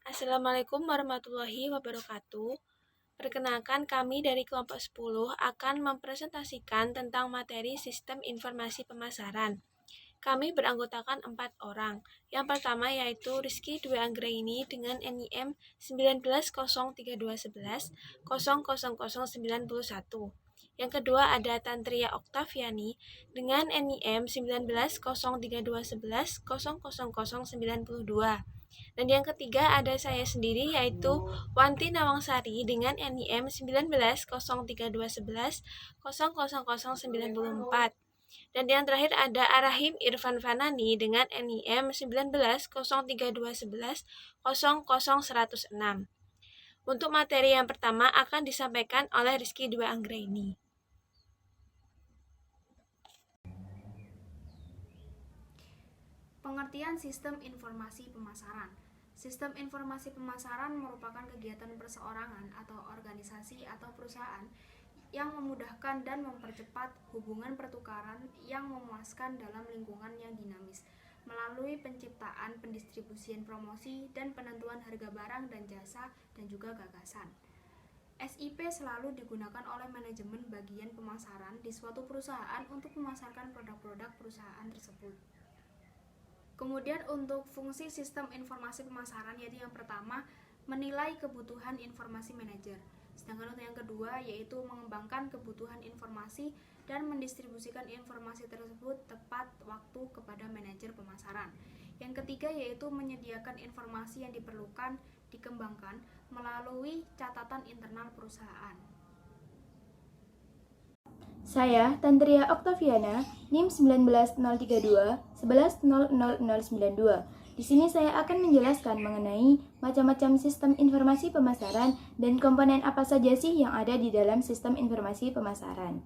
Assalamualaikum warahmatullahi wabarakatuh. Perkenalkan, kami dari kelompok 10 akan mempresentasikan tentang materi Sistem Informasi Pemasaran. Kami beranggotakan 4 orang. Yang pertama yaitu Rizky Dwi Anggraini dengan NIM 190321100091. Yang kedua ada Tantria Oktaviani dengan NIM 190321100092. Dan yang ketiga ada saya sendiri yaitu Wanti Nawangsari dengan NIM 190321100094. Dan yang terakhir ada Arahim Irfan Fanani dengan NIM 19032110000106. Untuk materi yang pertama akan disampaikan oleh Rizky Dwi Anggraini. Pengertian Sistem Informasi Pemasaran. Sistem informasi pemasaran merupakan kegiatan perseorangan atau organisasi atau perusahaan yang memudahkan dan mempercepat hubungan pertukaran yang memuaskan dalam lingkungan yang dinamis melalui penciptaan, pendistribusian promosi, dan penentuan harga barang dan jasa dan juga gagasan. SIP selalu digunakan oleh manajemen bagian pemasaran di suatu perusahaan untuk memasarkan produk-produk perusahaan tersebut. Kemudian untuk fungsi sistem informasi pemasaran yaitu yang pertama menilai kebutuhan informasi manajer. Sedangkan untuk yang kedua yaitu mengembangkan kebutuhan informasi dan mendistribusikan informasi tersebut tepat waktu kepada manajer pemasaran. Yang ketiga yaitu menyediakan informasi yang diperlukan dikembangkan melalui catatan internal perusahaan. Saya, Tantria Oktaviana, NIM 1903211000092. Di sini saya akan menjelaskan mengenai macam-macam sistem informasi pemasaran dan komponen apa saja sih yang ada di dalam sistem informasi pemasaran.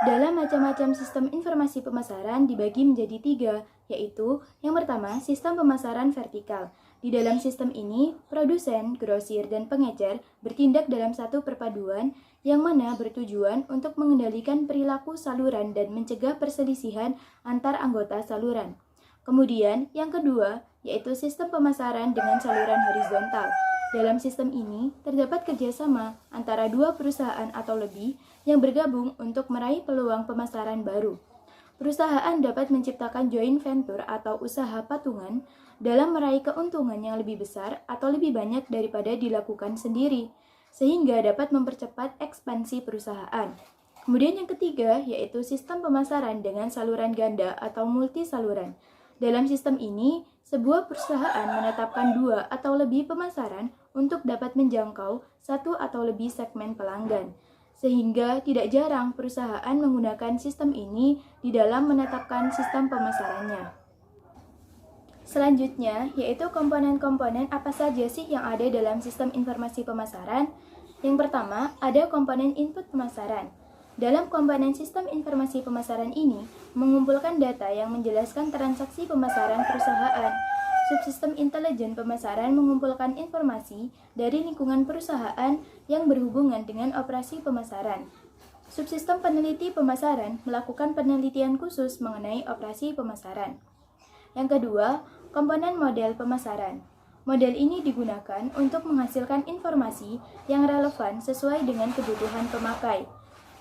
Dalam macam-macam sistem informasi pemasaran dibagi menjadi 3, yaitu yang pertama, sistem pemasaran vertikal. Di dalam sistem ini, produsen, grosir, dan pengecer bertindak dalam satu perpaduan yang mana bertujuan untuk mengendalikan perilaku saluran dan mencegah perselisihan antar anggota saluran. Kemudian, yang kedua, yaitu sistem pemasaran dengan saluran horizontal. Dalam sistem ini, terdapat kerjasama antara dua perusahaan atau lebih yang bergabung untuk meraih peluang pemasaran baru. Perusahaan dapat menciptakan joint venture atau usaha patungan dalam meraih keuntungan yang lebih besar atau lebih banyak daripada dilakukan sendiri, sehingga dapat mempercepat ekspansi perusahaan. Kemudian yang ketiga, yaitu sistem pemasaran dengan saluran ganda atau multi saluran. Dalam sistem ini, sebuah perusahaan menetapkan 2 atau lebih pemasaran untuk dapat menjangkau 1 atau lebih segmen pelanggan. Sehingga tidak jarang perusahaan menggunakan sistem ini di dalam menetapkan sistem pemasarannya. Selanjutnya, yaitu komponen-komponen apa saja sih yang ada dalam sistem informasi pemasaran? Yang pertama, ada komponen input pemasaran. Dalam komponen sistem informasi pemasaran ini, mengumpulkan data yang menjelaskan transaksi pemasaran perusahaan. Subsistem intelijen pemasaran mengumpulkan informasi dari lingkungan perusahaan yang berhubungan dengan operasi pemasaran. Subsistem peneliti pemasaran melakukan penelitian khusus mengenai operasi pemasaran. Yang kedua, komponen model pemasaran. Model ini digunakan untuk menghasilkan informasi yang relevan sesuai dengan kebutuhan pemakai.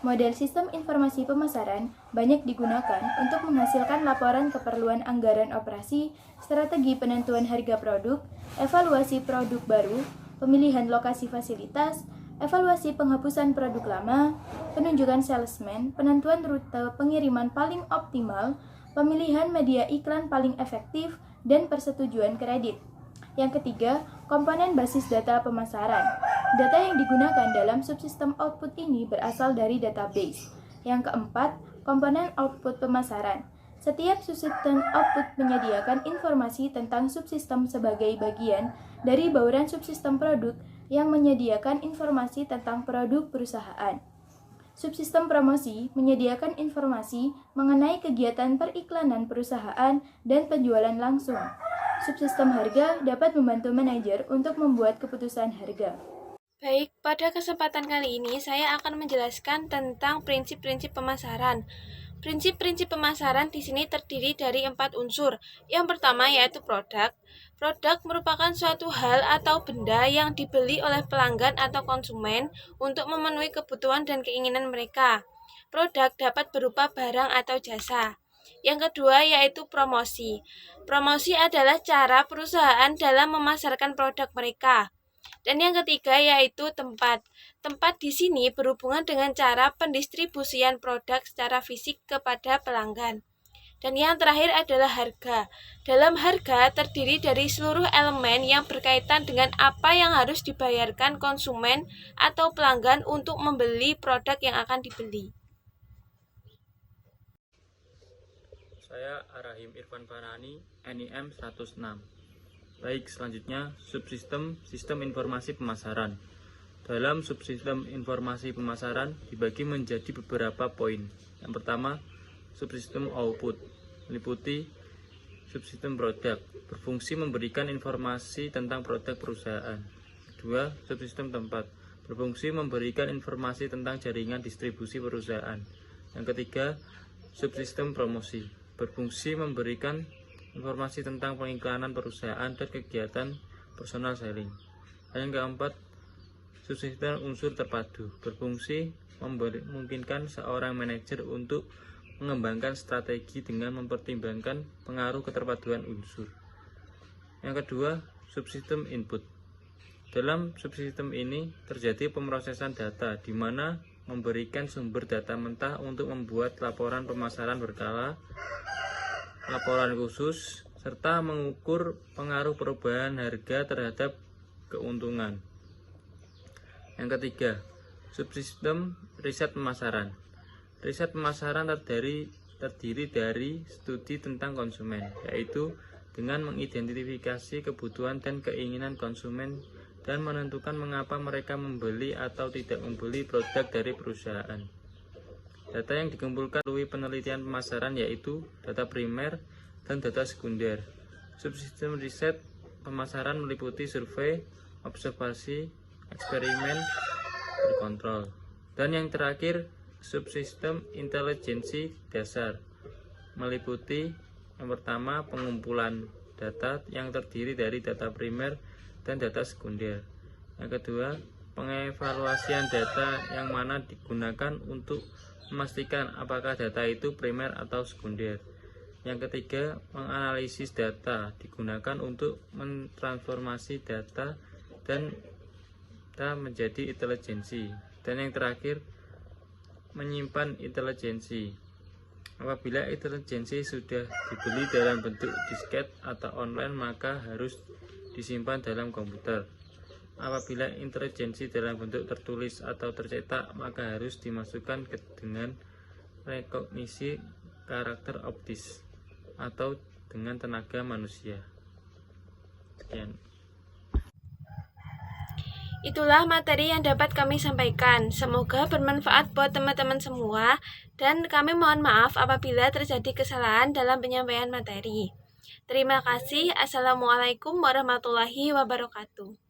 Model sistem informasi pemasaran banyak digunakan untuk menghasilkan laporan keperluan anggaran operasi, strategi penentuan harga produk, evaluasi produk baru, pemilihan lokasi fasilitas, evaluasi penghapusan produk lama, penunjukan salesman, penentuan rute pengiriman paling optimal, pemilihan media iklan paling efektif, dan persetujuan kredit. Yang ketiga, komponen basis data pemasaran. Data yang digunakan dalam subsistem output ini berasal dari database. Yang keempat, komponen output pemasaran. Setiap subsistem output menyediakan informasi tentang subsistem sebagai bagian dari bauran subsistem produk yang menyediakan informasi tentang produk perusahaan. Subsistem promosi menyediakan informasi mengenai kegiatan periklanan perusahaan dan penjualan langsung. Subsistem harga dapat membantu manajer untuk membuat keputusan harga. Baik, pada kesempatan kali ini saya akan menjelaskan tentang prinsip-prinsip pemasaran. Prinsip-prinsip pemasaran di sini terdiri dari 4 unsur. Yang pertama yaitu produk. Produk merupakan suatu hal atau benda yang dibeli oleh pelanggan atau konsumen untuk memenuhi kebutuhan dan keinginan mereka. Produk dapat berupa barang atau jasa. Yang kedua yaitu promosi. Promosi adalah cara perusahaan dalam memasarkan produk mereka. Dan yang ketiga yaitu tempat. Tempat di sini berhubungan dengan cara pendistribusian produk secara fisik kepada pelanggan. Dan yang terakhir adalah harga. Dalam harga terdiri dari seluruh elemen yang berkaitan dengan apa yang harus dibayarkan konsumen atau pelanggan untuk membeli produk yang akan dibeli. Saya Arahim Irfan Farhani, NIM 106. Baik, selanjutnya subsistem sistem informasi pemasaran. Dalam subsistem informasi pemasaran dibagi menjadi beberapa poin. Yang pertama, subsistem output meliputi subsistem produk, berfungsi memberikan informasi tentang produk perusahaan. Kedua, subsistem tempat, berfungsi memberikan informasi tentang jaringan distribusi perusahaan. Yang ketiga, subsistem promosi, berfungsi memberikan informasi tentang pengiklanan perusahaan dan kegiatan personal selling. Dan yang keempat, subsistem unsur terpadu, berfungsi memungkinkan seorang manajer untuk mengembangkan strategi dengan mempertimbangkan pengaruh keterpaduan unsur. Yang kedua, subsistem input. Dalam subsistem ini terjadi pemrosesan data di mana memberikan sumber data mentah untuk membuat laporan pemasaran berkala, laporan khusus, serta mengukur pengaruh perubahan harga terhadap keuntungan. Yang ketiga, subsistem riset pemasaran. Riset pemasaran terdiri dari studi tentang konsumen, yaitu dengan mengidentifikasi kebutuhan dan keinginan konsumen dan menentukan mengapa mereka membeli atau tidak membeli produk dari perusahaan. Data yang dikumpulkan melalui penelitian pemasaran yaitu data primer dan data sekunder. Subsistem riset pemasaran meliputi survei, observasi, eksperimen, dan kontrol. Dan yang terakhir, subsistem intelijensi dasar meliputi yang pertama pengumpulan data yang terdiri dari data primer dan data sekunder. Yang kedua, pengevaluasian data yang mana digunakan untuk memastikan apakah data itu primer atau sekunder. Yang ketiga, menganalisis data digunakan untuk mentransformasi data dan data menjadi intelijensi. Dan yang terakhir, menyimpan intelijensi. Apabila intelijensi sudah dibeli dalam bentuk disket atau online, maka harus disimpan dalam komputer. Apabila intelijensi dalam bentuk tertulis atau tercetak, maka harus dimasukkan dengan rekognisi karakter optis atau dengan tenaga manusia. Sekian. Itulah materi yang dapat kami sampaikan. Semoga bermanfaat buat teman-teman semua dan kami mohon maaf apabila terjadi kesalahan dalam penyampaian materi. Terima kasih. Assalamualaikum warahmatullahi wabarakatuh.